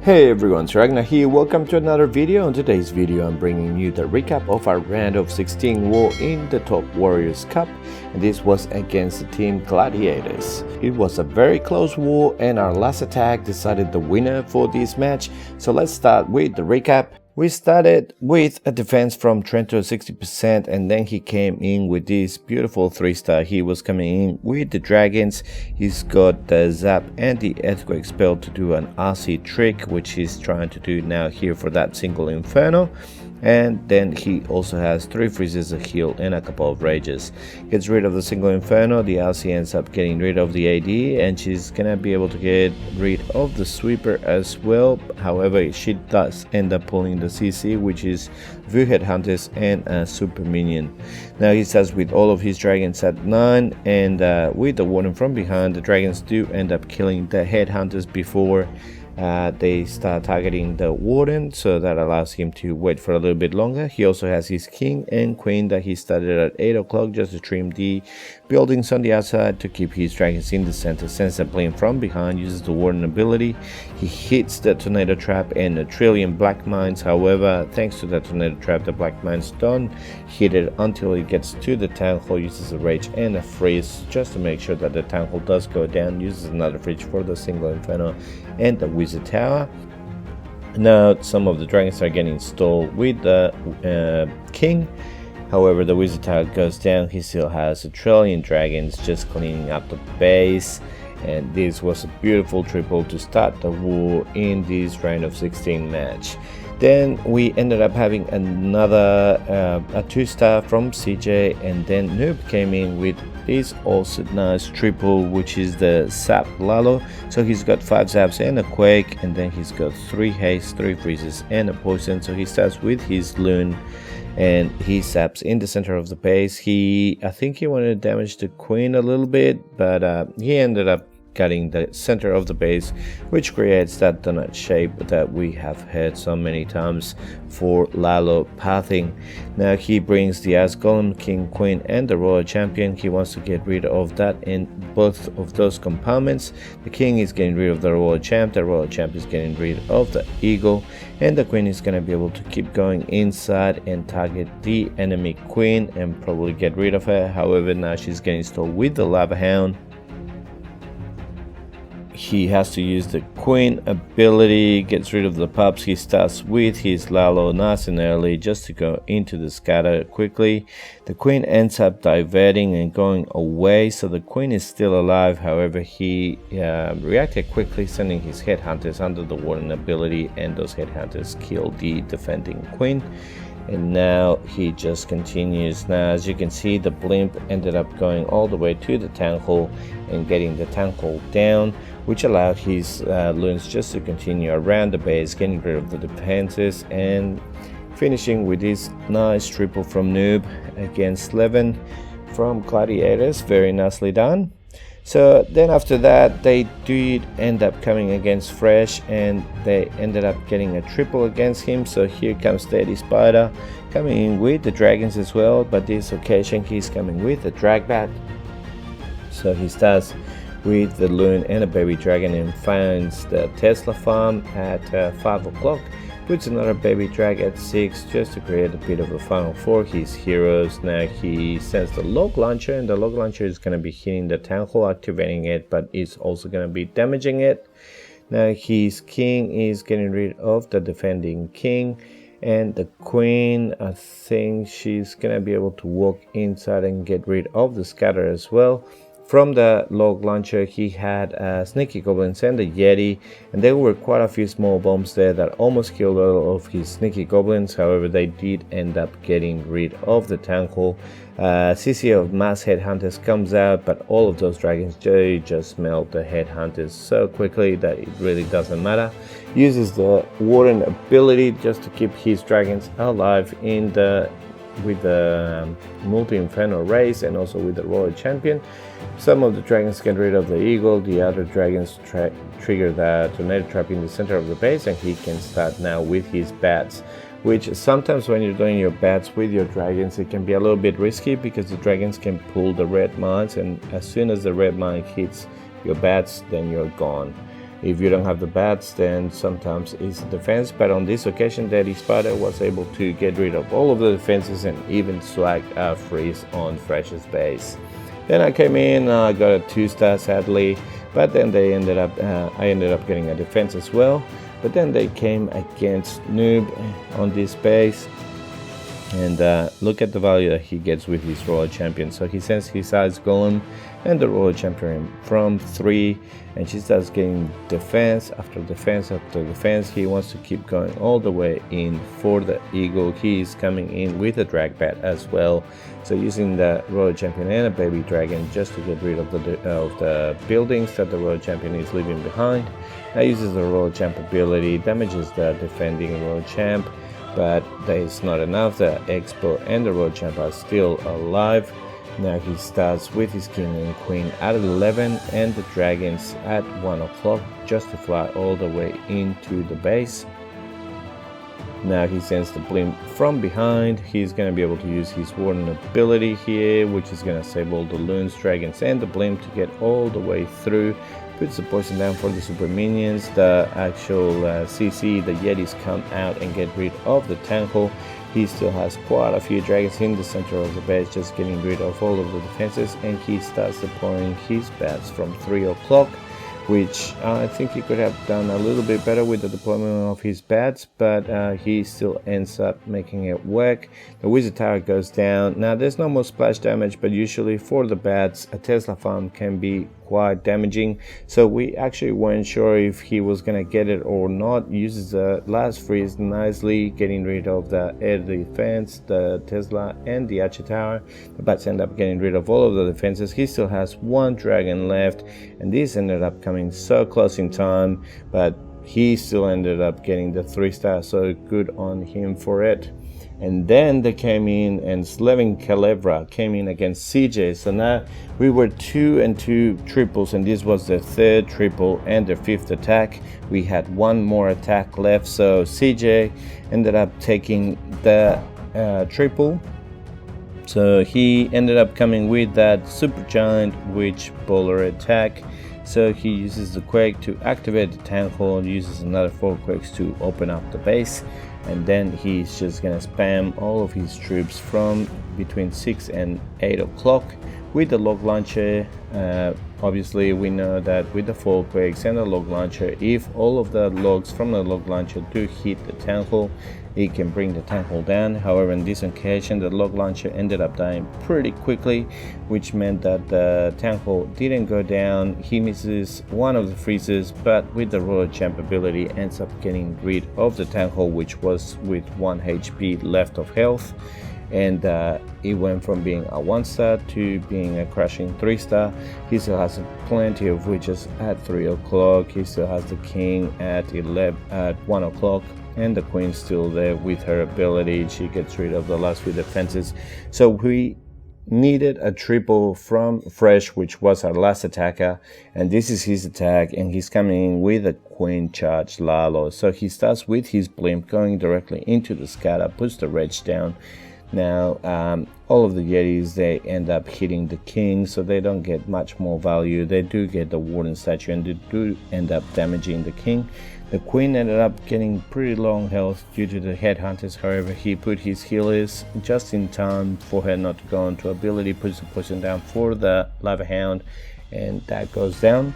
Hey everyone, it's Agnach here. Welcome to another video. In today's video, I'm bringing you the recap of our round of 16 war in the Top Warriors Cup, and this was against the team Gladiators. It was a very close war, and our last attack decided the winner for this match. So let's start with the recap. We started with a defense from Trento 60%, and then he came in with this beautiful 3-star. He was coming in with the dragons. He's got the zap and the earthquake spell to do an RC trick, which he's trying to do now here for that single inferno. And then he also has 3 freezes, a heal, and a couple of rages. Gets rid of the single inferno. The RC ends up getting rid of the AD, and she's gonna be able to get rid of the sweeper as well. However, she does end up pulling the CC, which is Vu Headhunters and a super minion. Now he starts with all of his dragons at 9, and with the warden from behind, the dragons do end up killing the Headhunters before they start targeting the warden, so that allows him to wait for a little bit longer. He also has his king and queen that he started at 8 o'clock just to trim the buildings on the outside to keep his dragons in the center. Sends them playing from behind, uses the warden ability. He hits the tornado trap and a trillion black mines. However, thanks to the tornado trap, the black mines don't hit it until it gets to the town hall. Uses a rage and a freeze just to make sure that the town hall does go down. Uses another freeze for the single inferno and the wizard tower. Now some of the dragons are getting installed with the king. However, the wizard tower goes down. He still has a trillion dragons just cleaning up the base, and this was a beautiful triple to start the war in this round of 16 match. Then we ended up having another a 2-star from CJ, and then Noob came in with this also nice triple, which is the Zap Lalo. So he's got 5 zaps and a quake, and then he's got 3 haste, 3 freezes, and a poison. So he starts with his loon, and he zaps in the center of the base. I think he wanted to damage the queen a little bit, but he ended up cutting the center of the base, which creates that donut shape that we have heard so many times for Lalo pathing. Now he brings the Ice Golem, King, Queen, and the Royal Champion. He wants to get rid of that in both of those compartments. The King is getting rid of the Royal Champ, the Royal Champ is getting rid of the Eagle, and the Queen is going to be able to keep going inside and target the enemy Queen and probably get rid of her. However, now she's getting installed with the Lava Hound. He has to use the queen ability, gets rid of the pups. He starts with his Lalo nice and early just to go into the scatter quickly. The queen ends up diverting and going away, so the queen is still alive. However, he reacted quickly, sending his headhunters under the warden ability, and those headhunters kill the defending queen. And now he just continues. Now, as you can see, the blimp ended up going all the way to the town hall and getting the town hall down, which allowed his loons just to continue around the base, getting rid of the defenses and finishing with this nice triple from Noob against Levin from Gladiators. Very nicely done. So then after that, they did end up coming against Fresh, and they ended up getting a triple against him. So here comes Steady Spider coming in with the dragons as well, but this occasion he's coming with a Dragbat. So he starts with the loon and a baby dragon and finds the Tesla farm at 5 o'clock. Puts another baby drag at 6 just to create a bit of a funnel for his heroes. Now he sends the log launcher, and the log launcher is going to be hitting the town hall, activating it, but it's also going to be damaging it. Now his king is getting rid of the defending king, and the queen, I think she's going to be able to walk inside and get rid of the scatter as well. From the log launcher, he had sneaky goblins and the Yeti, and there were quite a few small bombs there that almost killed all of his sneaky goblins. However, they did end up getting rid of the town hall. CC of mass headhunters comes out, but all of those dragons just melt the headhunters so quickly that it really doesn't matter. Uses the warden ability just to keep his dragons alive with the multi-inferno race, and also with the Royal Champion. Some of the dragons get rid of the Eagle, the other dragons trigger the tornado trap in the center of the base, and he can start now with his bats, which sometimes when you're doing your bats with your dragons, it can be a little bit risky because the dragons can pull the red mines, and as soon as the red mine hits your bats, then you're gone. If you don't have the bats, then sometimes it's defense, but on this occasion Daddy Spider was able to get rid of all of the defenses and even swag a freeze on Fresh's base. Then I came in, I got a 2-star sadly, but then I ended up getting a defense as well. But then they came against Noob on this base, and look at the value that he gets with his Royal Champion. So he sends his Ice Golem and the Royal Champion from 3, and she starts getting defense after defense after defense. He wants to keep going all the way in for the Eagle. He is coming in with a Dragbat as well, so using the Royal Champion and a Baby Dragon just to get rid of the buildings that the Royal Champion is leaving behind. Now uses the Royal Champ ability, damages the defending Royal Champ, but that is not enough. The Expo and the Royal Champ are still alive. Now he starts with his King and Queen at 11 and the Dragons at 1 o'clock just to fly all the way into the base. Now he sends the Blimp from behind. He's going to be able to use his Warden ability here, which is going to save all the Loons, Dragons and the Blimp to get all the way through. Puts the poison down for the super minions. The actual CC, the Yetis, come out and get rid of the Tangle. He still has quite a few dragons in the center of the base, just getting rid of all of the defenses, and he starts deploying his bats from 3 o'clock, which I think he could have done a little bit better with the deployment of his bats, but he still ends up making it work. The Wizard Tower goes down. Now there's no more splash damage, but usually for the bats a Tesla farm can be quite damaging, so we actually weren't sure if he was gonna get it or not. Uses the last freeze nicely, getting rid of the air defense, the Tesla and the Archer Tower. The bats end up getting rid of all of the defenses. He still has 1 dragon left, and this ended up coming so close in time, but he still ended up getting the 3-star, so good on him for it. And then they came in, and Slevin Calebra came in against CJ. So now we were 2 and 2 triples, and this was the 3rd triple and the 5th attack. We had 1 more attack left, so CJ ended up taking the triple. So he ended up coming with that Super Giant Witch Bowler attack. So he uses the Quake to activate the Tangle, uses another 4 Quakes to open up the base, and then he's just gonna spam all of his troops from between 6 and 8 o'clock with the log launcher. Obviously we know that with the 4 Quakes and the log launcher, if all of the logs from the log launcher do hit the Tangle, it can bring the Tangle down. However, in this occasion the log launcher ended up dying pretty quickly, which meant that the Tangle didn't go down. He misses one of the freezes, but with the Royal Champ ability ends up getting rid of the Tangle, which was with 1 HP left of health. And it went from being a 1-star to being a crushing 3-star. He still has plenty of witches at 3 o'clock. He still has the King at 1 o'clock, and the Queen still there with her ability. She gets rid of the last few defenses. So we needed a triple from Fresh, which was our last attacker, and this is his attack, and he's coming in with a Queen charge Lalo. So he starts with his Blimp going directly into the scatter, puts the Reg down. Now all of the Yetis, they end up hitting the King, so they don't get much more value. They do get the Warden statue, and they do end up damaging the King. The Queen ended up getting pretty long health due to the Headhunters. However, he put his healers just in time for her not to go into ability, puts the poison down for the Lava Hound, and that goes down.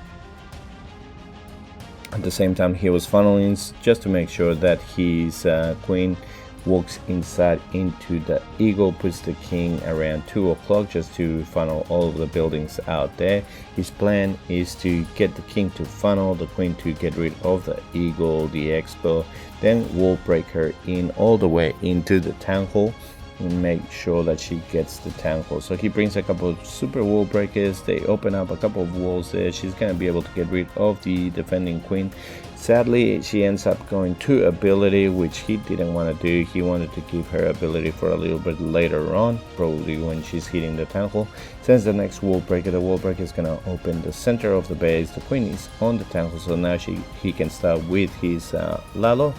At the same time, he was funneling just to make sure that his Queen walks inside into the Eagle, puts the King around 2 o'clock just to funnel all of the buildings out there. His plan is to get the King to funnel, the Queen to get rid of the Eagle, the Expo, then Wall Breaker in all the way into the Town Hall and make sure that she gets the Town Hall. So he brings a couple of super wall breakers, they open up a couple of walls there. She's going to be able to get rid of the defending Queen. Sadly, she ends up going to ability, which he didn't want to do. He wanted to give her ability for a little bit later on, probably when she's hitting the Town Hall. Sends the next wall breaker. The wall breaker is going to open the center of the base. The Queen is on the Town Hall, so now he can start with his Lalo.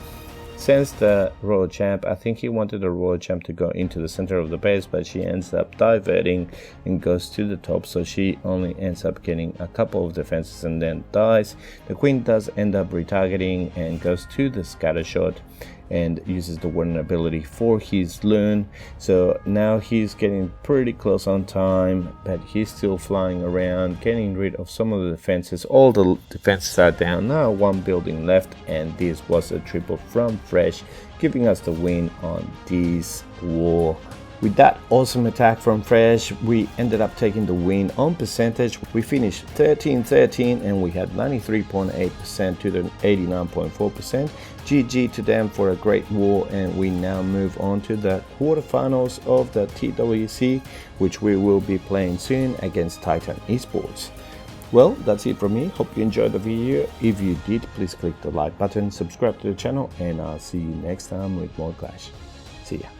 sends the royal champ. I think he wanted the royal champ to go into the center of the base, but she ends up diverting and goes to the top, so she only ends up getting a couple of defenses and then dies. The queen does end up retargeting and goes to the scatter shot and uses the warden ability for his loon. So now he's getting pretty close on time, but he's still flying around, getting rid of some of the defenses. All the defenses are down now, one building left, and this was a triple from Fresh, giving us the win on this war. With that awesome attack from Fresh, we ended up taking the win on percentage. We finished 13-13 and we had 93.8% to the 89.4%. GG to them for a great war, and we now move on to the quarterfinals of the TWC, which we will be playing soon against Titan Esports. Well, that's it from me. Hope you enjoyed the video. If you did, please click the like button, subscribe to the channel, and I'll see you next time with more Clash. See ya.